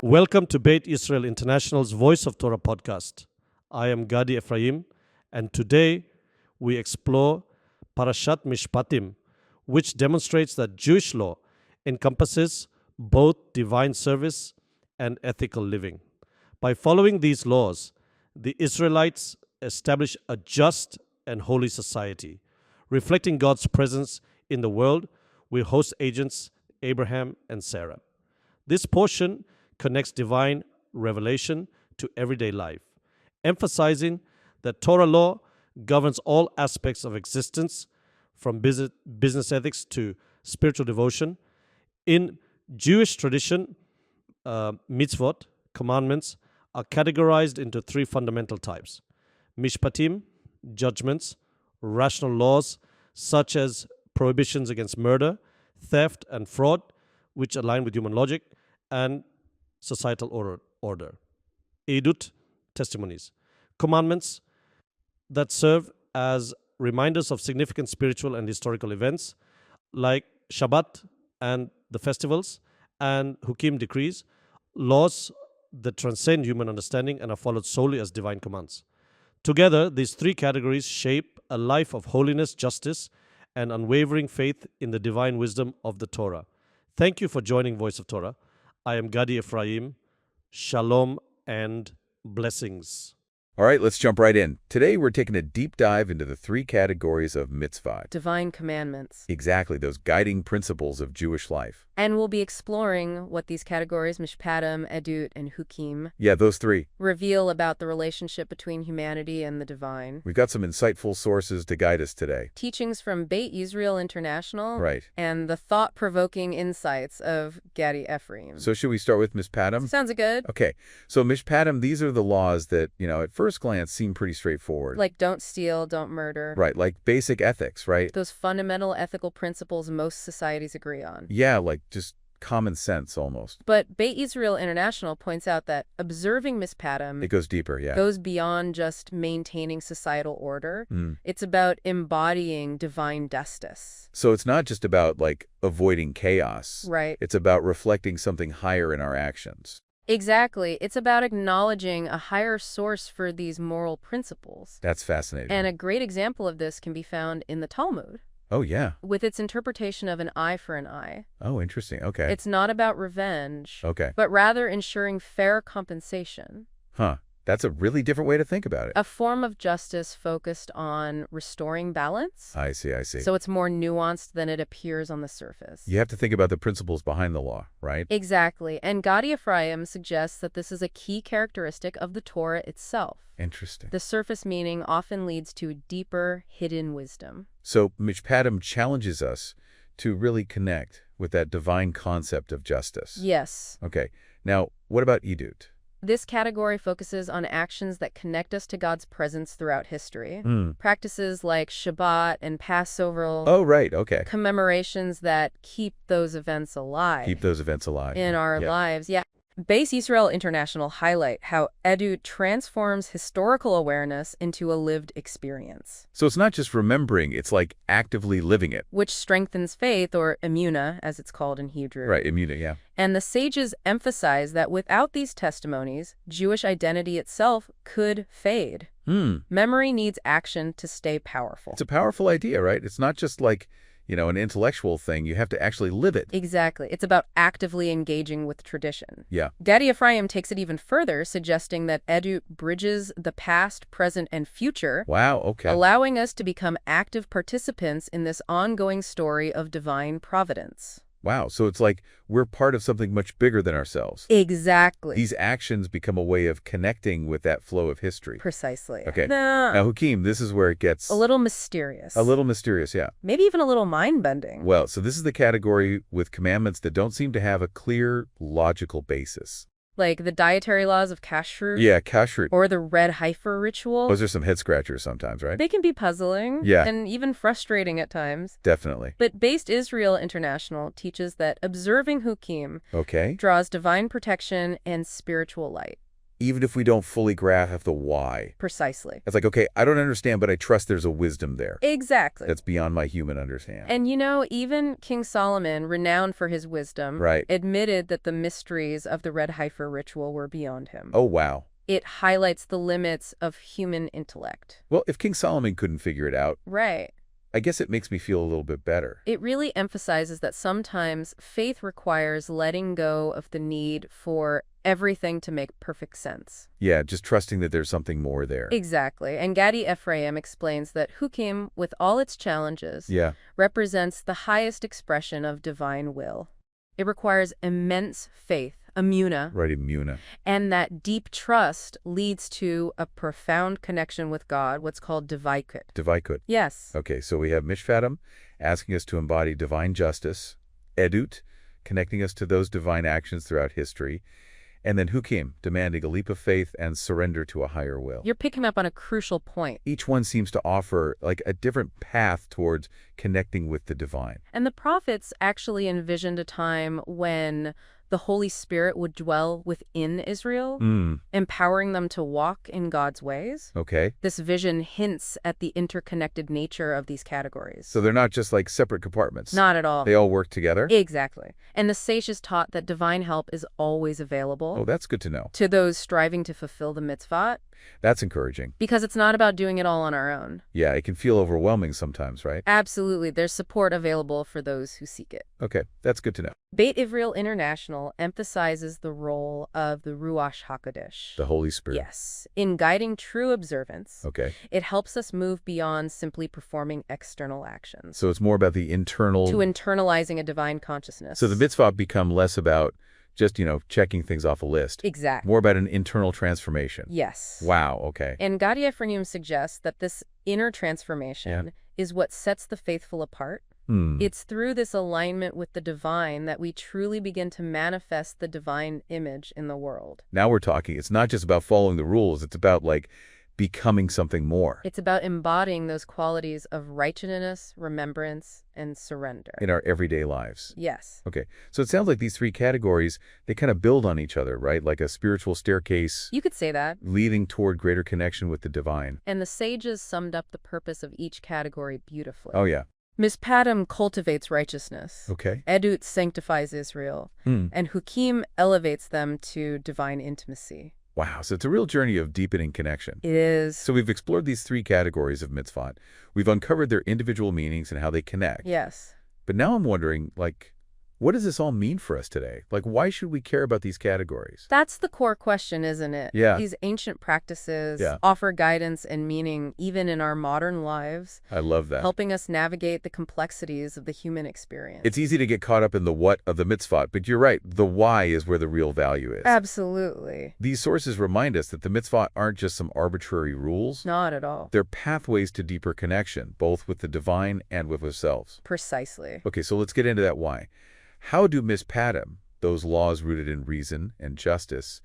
Welcome to Beit Israel International's Voice of Torah podcast. I am Gadi Ephraim, and today we explore Parashat Mishpatim, which demonstrates that Jewish law encompasses both divine service and ethical living. By following these laws, the Israelites establish a just and holy society, reflecting God's presence in the world with host agents Abraham and Sarah. This portion connects divine revelation to everyday life, emphasizing that Torah law governs all aspects of existence, from business ethics to spiritual devotion. In Jewish tradition, mitzvot, commandments, are categorized into three fundamental types: Mishpatim, judgments; rational laws, such as prohibitions against murder, theft, and fraud, which align with human logic; and societal order. Eidut, testimonies, commandments that serve as reminders of significant spiritual and historical events, like Shabbat and the festivals; and Chukim, decrees, laws that transcend human understanding and are followed solely as divine commands. Together, these three categories shape a life of holiness, justice, and unwavering faith in the divine wisdom of the Torah. Thank you for joining Voice of Torah. I am Gadi Ephraim. Shalom and blessings. All right, let's jump right in. Today, we're taking a deep dive into the three categories of mitzvot. Divine commandments. Exactly, those guiding principles of Jewish life. And we'll be exploring what these categories, Mishpatim, Eidut, and Chukim, Yeah, those three. reveal about the relationship between humanity and the divine. We've got some insightful sources to guide us today. Teachings from Beit Israel International. Right. And the thought-provoking insights of Gadi Ephraim. So should we start with Mishpatim? Sounds good. Okay, so Mishpatim, these are the laws that, at first glance seem pretty straightforward. Like don't steal, don't murder. Right, like basic ethics, right? Those fundamental ethical principles most societies agree on. Yeah, like just common sense almost. But Beit Israel International points out that observing Mishpatim It goes deeper, yeah. goes beyond just maintaining societal order. Mm. It's about embodying divine justice. So it's not just about, avoiding chaos. Right. It's about reflecting something higher in our actions. Exactly. It's about acknowledging a higher source for these moral principles. That's fascinating. And a great example of this can be found in the Talmud, Oh, yeah. with its interpretation of an eye for an eye. Oh, interesting. Okay. It's not about revenge, Okay. but rather ensuring fair compensation. Huh. That's a really different way to think about it. A form of justice focused on restoring balance. I see, I see. So it's more nuanced than it appears on the surface. You have to think about the principles behind the law, right? Exactly. And Gadi Ephraim suggests that this is a key characteristic of the Torah itself. Interesting. The surface meaning often leads to deeper, hidden wisdom. So Mishpatim challenges us to really connect with that divine concept of justice. Yes. Okay. Now, what about Eidut? This category focuses on actions that connect us to God's presence throughout history. Practices like Shabbat and Passover. Oh, right. Okay. Commemorations that keep those events alive. Keep those events alive. in our Yeah. lives. Yeah. Beit Israel International highlight how Eidut transforms historical awareness into a lived experience, So it's not just remembering, it's like actively living it. which strengthens faith, or emunah, as it's called in Hebrew. Right. Immunity, yeah. And the sages emphasize that without these testimonies, Jewish identity itself could fade. Memory needs action to stay powerful. It's a powerful idea, right? It's not just like, an intellectual thing. You have to actually live it. Exactly. It's about actively engaging with tradition. Yeah. Gadi Ephraim takes it even further, suggesting that Eidut bridges the past, present, and future, Wow. Okay. allowing us to become active participants in this ongoing story of divine providence. Wow. So it's like we're part of something much bigger than ourselves. Exactly. These actions become a way of connecting with that flow of history. Precisely. Okay. Nah, Now, Chukim, this is where it gets a little mysterious. a little mysterious, yeah. Maybe even a little mind-bending. Well, so this is the category with commandments that don't seem to have a clear, logical basis. Like the dietary laws of kashrut. Yeah, kashrut. Or the red heifer ritual. Those are some head scratchers sometimes, right? They can be puzzling. Yeah. And even frustrating at times. Definitely. But Beit Israel International teaches that observing Chukim Okay. draws divine protection and spiritual light. even if we don't fully grasp the why. Precisely. It's like, okay, I don't understand, but I trust there's a wisdom there. Exactly. That's beyond my human understanding. And even King Solomon, renowned for his wisdom, admitted that the mysteries of the red heifer ritual were beyond him. Oh, wow. It highlights the limits of human intellect. Well, if King Solomon couldn't figure it out, Right. I guess it makes me feel a little bit better. It really emphasizes that sometimes faith requires letting go of the need for everything to make perfect sense. Yeah, just trusting that there's something more there. Exactly. And Gadi Ephraim explains that Chukim, with all its challenges, represents the highest expression of divine will. It requires immense faith, imuna. Right, imuna. And that deep trust leads to a profound connection with God, what's called devaikut. Devaikut. Yes. Okay, so we have Mishpatim asking us to embody divine justice, Eidut, connecting us to those divine actions throughout history, and then Chukim, demanding a leap of faith and surrender to a higher will. You're picking up on a crucial point. Each one seems to offer like a different path towards connecting with the divine. And the prophets actually envisioned a time when the Holy Spirit would dwell within Israel, empowering them to walk in God's ways. Okay. This vision hints at the interconnected nature of these categories. So they're not just like separate compartments. Not at all. They all work together? Exactly. And the sages taught that divine help is always available. Oh, that's good to know. To those striving to fulfill the mitzvot. That's encouraging. Because it's not about doing it all on our own. Yeah, it can feel overwhelming sometimes, right? Absolutely. There's support available for those who seek it. Okay, that's good to know. Beit Israel International emphasizes the role of the Ruach HaKodesh. The Holy Spirit. Yes. In guiding true observance, Okay. it helps us move beyond simply performing external actions. So it's more about the internal... To internalizing a divine consciousness. So the mitzvot become less about just, checking things off a list. Exactly. More about an internal transformation. Yes. Wow, okay. And Gadi Ephraim suggests that this inner transformation is what sets the faithful apart. It's through this alignment with the divine that we truly begin to manifest the divine image in the world. Now we're talking. It's not just about following the rules. It's about, becoming something more. It's about embodying those qualities of righteousness, remembrance, and surrender. In our everyday lives. Yes. Okay. So it sounds like these three categories, they kind of build on each other, right? Like a spiritual staircase. You could say that. Leading toward greater connection with the divine. And the sages summed up the purpose of each category beautifully. Oh, yeah. Mishpatim cultivates righteousness. Okay. Eidut sanctifies Israel. And Chukim elevates them to divine intimacy. Wow, so it's a real journey of deepening connection. It is. So we've explored these three categories of mitzvot. We've uncovered their individual meanings and how they connect. Yes. But now I'm wondering, what does this all mean for us today? Why should we care about these categories? That's the core question, isn't it? Yeah. These ancient practices offer guidance and meaning even in our modern lives. I love that. Helping us navigate the complexities of the human experience. It's easy to get caught up in the what of the mitzvot, but you're right. The why is where the real value is. Absolutely. These sources remind us that the mitzvot aren't just some arbitrary rules. Not at all. They're pathways to deeper connection, both with the divine and with ourselves. Precisely. Okay, so let's get into that why. How do Mishpatim, those laws rooted in reason and justice,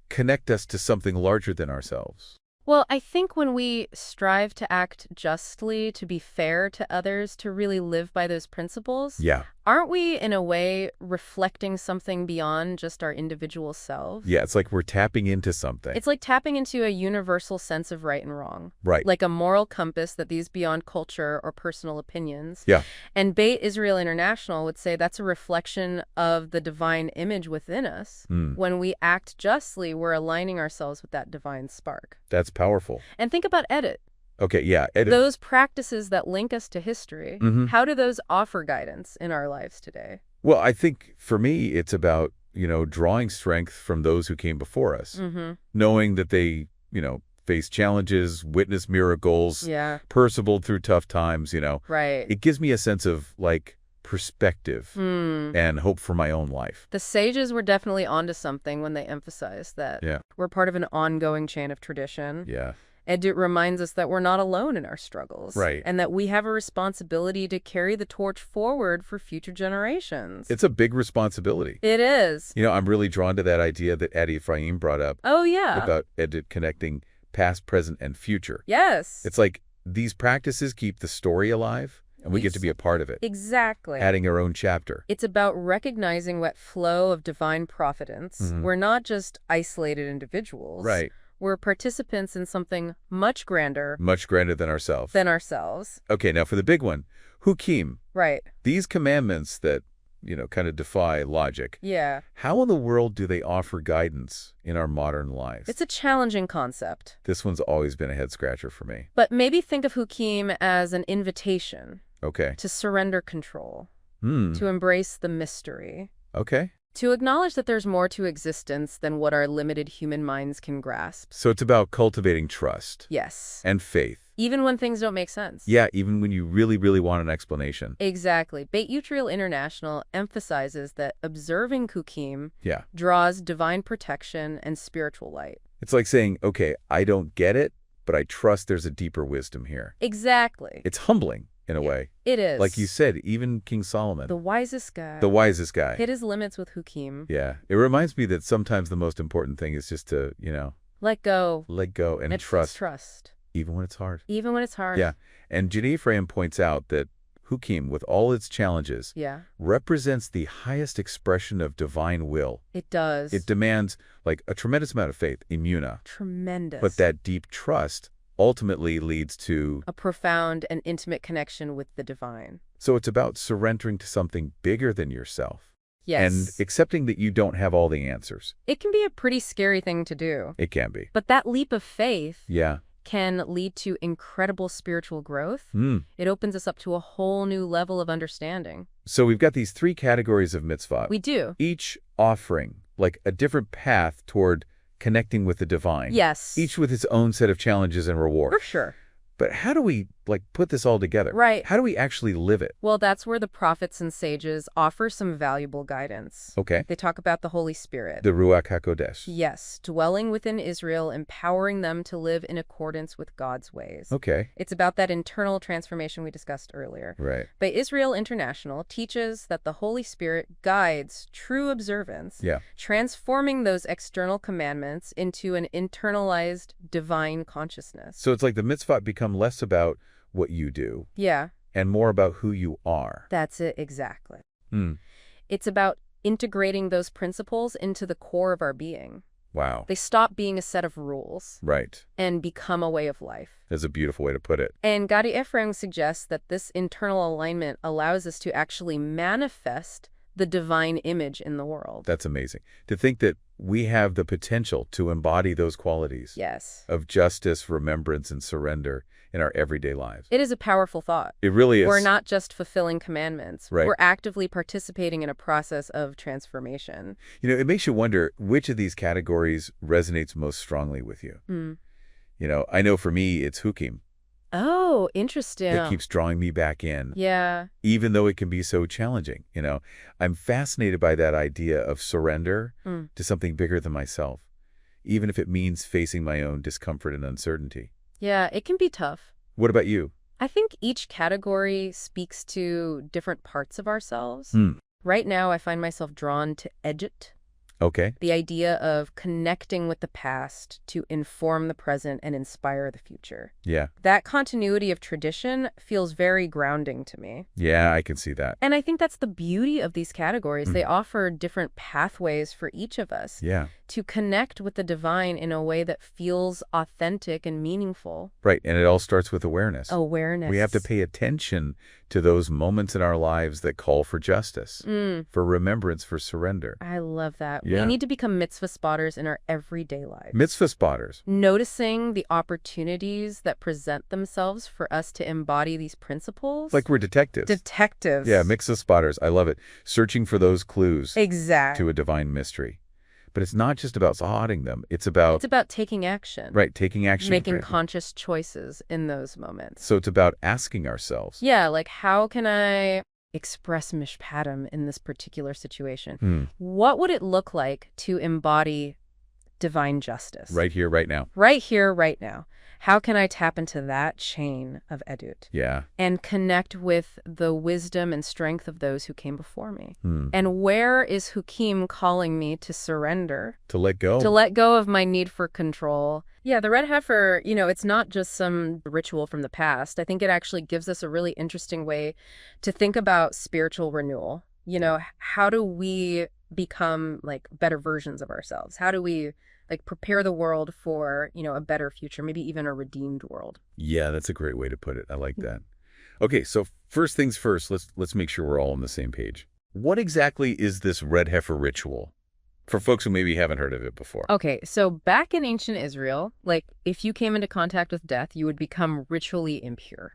connect us to something larger than ourselves? Well, I think when we strive to act justly, to be fair to others, to really live by those principles, aren't we, in a way, reflecting something beyond just our individual selves? Yeah, it's like we're tapping into something. It's like tapping into a universal sense of right and wrong. Right. Like a moral compass that these beyond culture or personal opinions. Yeah. And Beit Israel International would say that's a reflection of the divine image within us. When we act justly, we're aligning ourselves with that divine spark. That's powerful. And think about Eidut. Okay, yeah. Eidut. Those practices that link us to history, how do those offer guidance in our lives today? Well, I think for me, it's about, drawing strength from those who came before us. Knowing that they, faced challenges, witnessed miracles, persevered through tough times, Right. It gives me a sense of, perspective and hope for my own life. The sages were definitely onto something when they emphasized that we're part of an ongoing chain of tradition. Yeah. Eidut reminds us that we're not alone in our struggles. Right. And that we have a responsibility to carry the torch forward for future generations. It's a big responsibility. It is. I'm really drawn to that idea that Gadi Ephraim brought up. Oh, yeah. About Eidut connecting past, present, and future. Yes. It's like these practices keep the story alive. and we get to be a part of it, Exactly. adding our own chapter. It's about recognizing what flow of divine providence. We're not just isolated individuals. Right. We're participants in something much grander Much grander than ourselves. Okay, now for the big one, Chukim. Right. These commandments that, kind of defy logic. Yeah. How in the world do they offer guidance in our modern lives? It's a challenging concept. This one's always been a head-scratcher for me. But maybe think of Chukim as an invitation Okay. to surrender control, to embrace the mystery, Okay. to acknowledge that there's more to existence than what our limited human minds can grasp. So it's about cultivating trust. Yes. And faith. Even when things don't make sense. Yeah, even when you really, really want an explanation. Exactly. Beit Yisrael International emphasizes that observing Chukim Yeah. draws divine protection and spiritual light. It's like saying, okay, I don't get it, but I trust there's a deeper wisdom here. Exactly. It's humbling, in a way. It is. Like you said, even King Solomon, the wisest guy, wisest guy. hit his limits with Chukim. Yeah. It reminds me that sometimes the most important thing is just to, Let go. let go and trust. Even when it's hard. Even when it's hard. Yeah. And Jenny Ephraim points out that Chukim, with all its challenges, Yeah. represents the highest expression of divine will. It does. It demands, like, a tremendous amount of faith, imuna. Tremendous. But that deep trust ultimately leads to... a profound and intimate connection with the divine. So it's about surrendering to something bigger than yourself. Yes. And accepting that you don't have all the answers. It can be a pretty scary thing to do. It can be. But that leap of faith Yeah. can lead to incredible spiritual growth. Mm. It opens us up to a whole new level of understanding. So we've got these three categories of mitzvot. We do. Each offering, like, a different path toward connecting with the divine. Yes. Each with its own set of challenges and rewards. For sure. But how do we, put this all together? Right. How do we actually live it? Well, that's where the prophets and sages offer some valuable guidance. Okay. They talk about the Holy Spirit. The Ruach HaKodesh. Yes, dwelling within Israel, empowering them to live in accordance with God's ways. Okay. It's about that internal transformation we discussed earlier. Right. But Israel International teaches that the Holy Spirit guides true observance, Yeah. transforming those external commandments into an internalized divine consciousness. So it's like the mitzvot become less about what you do Yeah, and more about who you are. that's it exactly. Hmm. It's about integrating those principles into the core of our being. Wow. They stop being a set of rules Right. and become a way of life. That's a beautiful way to put it. And Gadi Ephraim suggests that this internal alignment allows us to actually manifest the divine image in the world. That's amazing. To think that we have the potential to embody those qualities Yes. of justice, remembrance, and surrender in our everyday lives. It is a powerful thought. It really is. We're not just fulfilling commandments. Right. We're actively participating in a process of transformation. It makes you wonder which of these categories resonates most strongly with you. I know for me, it's Chukim Oh, interesting. that keeps drawing me back in, Yeah. even though it can be so challenging. I'm fascinated by that idea of surrender to something bigger than myself, even if it means facing my own discomfort and uncertainty. Yeah, it can be tough. What about you? I think each category speaks to different parts of ourselves. Right now, I find myself drawn to Eidut, Okay. the idea of connecting with the past to inform the present and inspire the future. Yeah. That continuity of tradition feels very grounding to me. Yeah, I can see that. And I think that's the beauty of these categories. They offer different pathways for each of us Yeah. to connect with the divine in a way that feels authentic and meaningful. Right. And it all starts with awareness. Awareness. We have to pay attention to those moments in our lives that call for justice, for remembrance, for surrender. I love that. Yeah. We need to become mitzvah spotters in our everyday lives. Mitzvah spotters. Noticing the opportunities that present themselves for us to embody these principles. Like we're detectives. Detectives. Yeah, mitzvah spotters. I love it. Searching for those clues Exactly. to a divine mystery. But it's not just about spotting them. It's about taking action. right, taking action. Making Right. conscious choices in those moments. So it's about asking ourselves. Yeah, like how can I express Mishpatim in this particular situation? What would it look like to embody divine justice. Right here, right now. Right here, right now. How can I tap into that chain of Eidut? Yeah. And connect with the wisdom and strength of those who came before me? Hmm. And where is Chukim calling me to surrender? To let go. To let go of my need for control. Yeah, the red heifer, it's not just some ritual from the past. I think it actually gives us a really interesting way to think about spiritual renewal. How do we become better versions of ourselves? How do we prepare the world for, a better future, maybe even a redeemed world? Yeah, that's a great way to put it. I like that. Okay, so first things first, let's make sure we're all on the same page. What exactly is this red heifer ritual? For folks who maybe haven't heard of it before. Okay, so back in ancient Israel, if you came into contact with death, you would become ritually impure.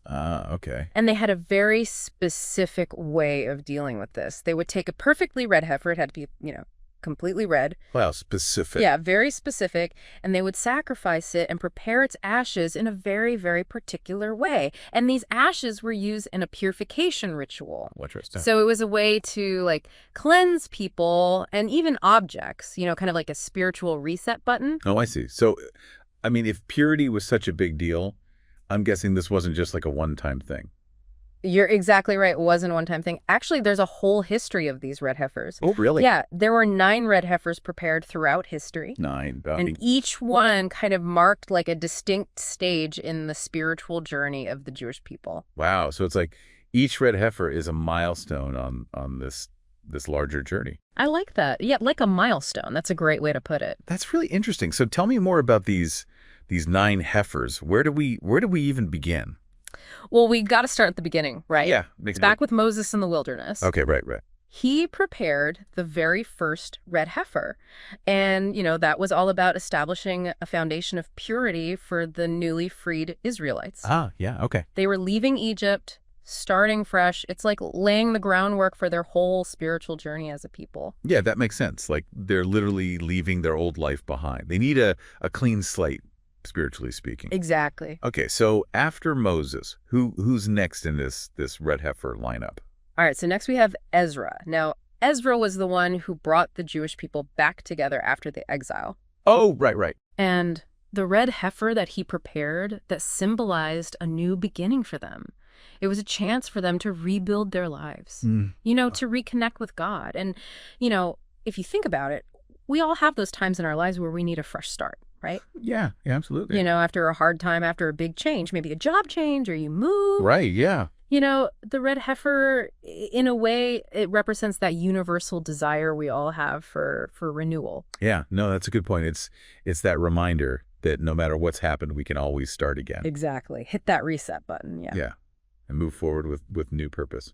Ah, okay. And they had a very specific way of dealing with this. They would take a perfectly red heifer. It had to be, completely red. Wow, specific. Yeah, very specific. And they would sacrifice it and prepare its ashes in a very, very particular way. And these ashes were used in a purification ritual. Interesting. So it was a way to cleanse people and even objects, kind of like a spiritual reset button. Oh, I see. So, I mean, if purity was such a big deal, I'm guessing this wasn't just like a one-time thing. You're exactly right. It wasn't a one-time thing. Actually, there's a whole history of these red heifers. Oh, really? Yeah, there were 9 red heifers prepared throughout history. 9. And each one kind of marked a distinct stage in the spiritual journey of the Jewish people. Wow. So it's like each red heifer is a milestone on this larger journey. I like that. Yeah, like a milestone. That's a great way to put it. That's really interesting. So tell me more about these 9 heifers. Where do we even begin? Well, we got to start at the beginning, right? Yeah. Back with Moses in the wilderness. Okay, right. He prepared the very first red heifer. And, that was all about establishing a foundation of purity for the newly freed Israelites. Ah, yeah, okay. They were leaving Egypt, starting fresh. It's like laying the groundwork for their whole spiritual journey as a people. Yeah, that makes sense. Like they're literally leaving their old life behind. They need a clean slate, spiritually speaking. Exactly. Okay, so after Moses, who's next in this red heifer lineup? All right, so next we have Ezra. Now, Ezra was the one who brought the Jewish people back together after the exile. Oh, right. And the red heifer that he prepared that symbolized a new beginning for them. It was a chance for them to rebuild their lives, to reconnect with God. And, if you think about it, we all have those times in our lives where we need a fresh start, right? Yeah, absolutely. After a hard time, after a big change, maybe a job change or you move. Right, yeah. The red heifer, in a way, it represents that universal desire we all have for renewal. Yeah, no, that's a good point. It's that reminder that no matter what's happened, we can always start again. Exactly. Hit that reset button, yeah. Yeah, and move forward with new purpose.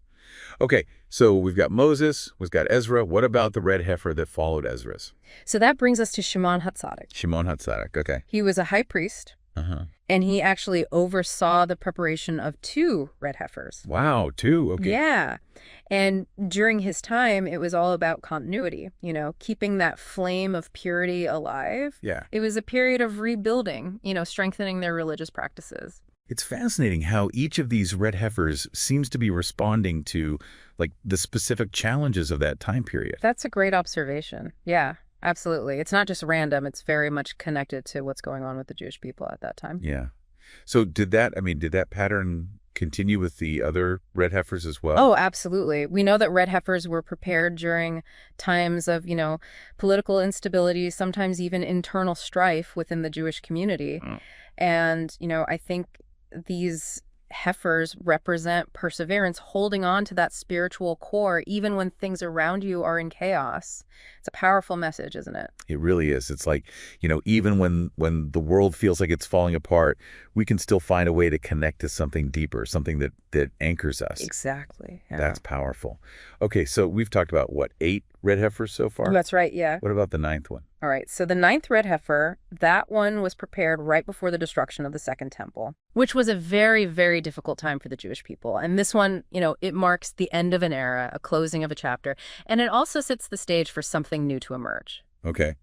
Okay, so we've got Moses, we've got Ezra. What about the red heifer that followed Ezra's? So that brings us to Shimon HaTzadik. Shimon HaTzadik, okay. He was a high priest. And he actually oversaw the preparation of 2 red heifers. Wow, 2, okay. Yeah. And during his time, it was all about continuity, keeping that flame of purity alive. Yeah. It was a period of rebuilding, strengthening their religious practices. It's fascinating how each of these red heifers seems to be responding to, the specific challenges of that time period. That's a great observation. Yeah. Absolutely. It's not just random. It's very much connected to what's going on with the Jewish people at that time. Yeah. So did that pattern continue with the other red heifers as well? Oh, absolutely. We know that red heifers were prepared during times of, political instability, sometimes even internal strife within the Jewish community. And, I think these heifers represent perseverance, holding on to that spiritual core, even when things around you are in chaos. It's a powerful message, isn't it? It really is. It's like, even when the world feels like it's falling apart, we can still find a way to connect to something deeper, something that anchors us. Exactly. Yeah. That's powerful. Okay, so we've talked about, 8 red heifers so far? That's right, yeah. What about the 9th one? All right, so the 9th red heifer, that one was prepared right before the destruction of the Second Temple, which was a very, very difficult time for the Jewish people. And this one, it marks the end of an era, a closing of a chapter, and it also sets the stage for something new to emerge. Okay.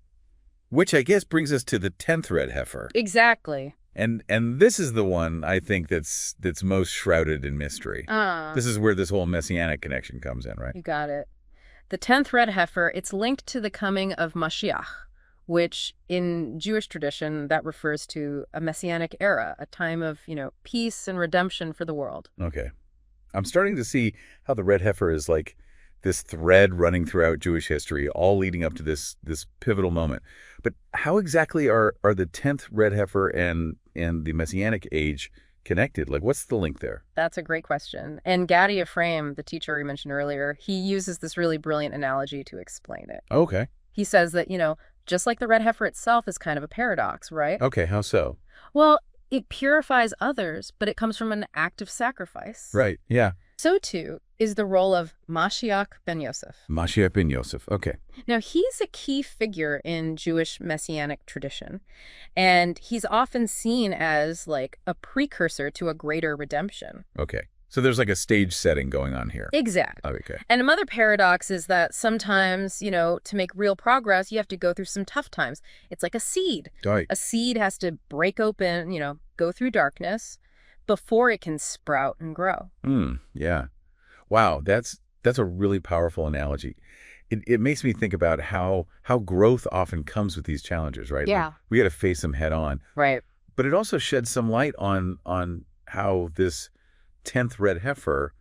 Which I guess brings us to the 10th red heifer. Exactly. And this is the one I think that's most shrouded in mystery. This is where this whole messianic connection comes in, right? You got it. The 10th red heifer, it's linked to the coming of Mashiach, which in Jewish tradition, that refers to a messianic era, a time of, peace and redemption for the world. Okay. I'm starting to see how the red heifer is like this thread running throughout Jewish history, all leading up to this pivotal moment. But how exactly are the 10th red heifer and the Messianic age connected? Like, what's the link there? That's a great question. And Gadi Ephraim, the teacher we mentioned earlier, he uses this really brilliant analogy to explain it. Okay. He says that, just like the red heifer itself is kind of a paradox, right? Okay, how so? Well, it purifies others, but it comes from an act of sacrifice. Right, yeah. So, too, is the role of Mashiach ben Yosef. Mashiach ben Yosef, okay. Now, he's a key figure in Jewish messianic tradition, and he's often seen as like a precursor to a greater redemption. Okay. So there's like a stage setting going on here. Exactly. Okay. And another paradox is that sometimes, to make real progress, you have to go through some tough times. It's like a seed. Right. A seed has to break open, go through darkness before it can sprout and grow. Yeah. Wow, that's a really powerful analogy. It makes me think about how growth often comes with these challenges, right? Yeah. Like, we got to face them head on. Right. But it also sheds some light on how this 10th red heifer,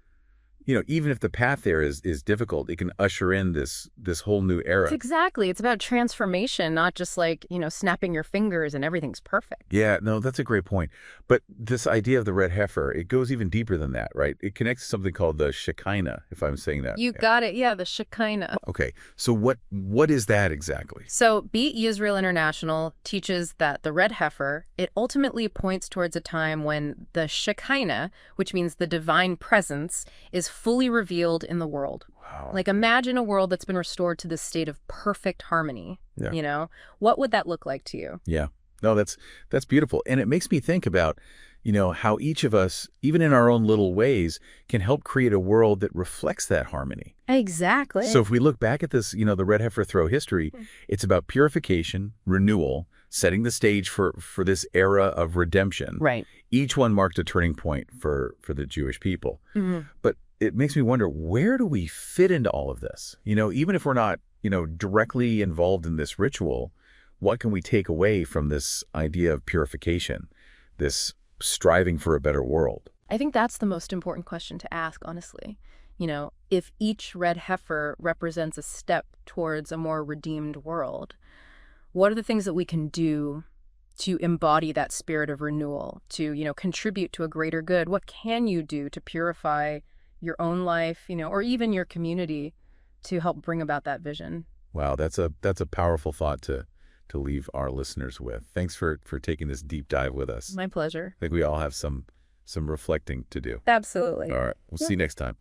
even if the path there is difficult, it can usher in this whole new era. Exactly. It's about transformation, not just like, snapping your fingers and everything's perfect. Yeah, no, that's a great point. But this idea of the red heifer, it goes even deeper than that, right? It connects to something called the Shekinah, if I'm saying that. You got it. Yeah, the Shekinah. Okay, so what is that exactly? So Beit Yisrael International teaches that the red heifer, it ultimately points towards a time when the Shekinah, which means the divine presence, is fully revealed in the world. Wow. Like, imagine a world that's been restored to this state of perfect harmony. Yeah. What would that look like to you? Yeah. No, that's beautiful. And it makes me think about, how each of us, even in our own little ways, can help create a world that reflects that harmony. Exactly. So if we look back at this, the red heifer throw history, it's about purification, renewal, setting the stage for this era of redemption. Right. Each one marked a turning point for the Jewish people. Mm-hmm. But it makes me wonder, where do we fit into all of this? Even if we're not, directly involved in this ritual, what can we take away from this idea of purification, this striving for a better world? I think that's the most important question to ask, honestly. If each red heifer represents a step towards a more redeemed world, what are the things that we can do to embody that spirit of renewal, to, contribute to a greater good? What can you do to purify your own life, or even your community to help bring about that vision? Wow, that's a powerful thought to leave our listeners with. Thanks for taking this deep dive with us. My pleasure. I think we all have some reflecting to do. Absolutely. All right. We'll see you next time.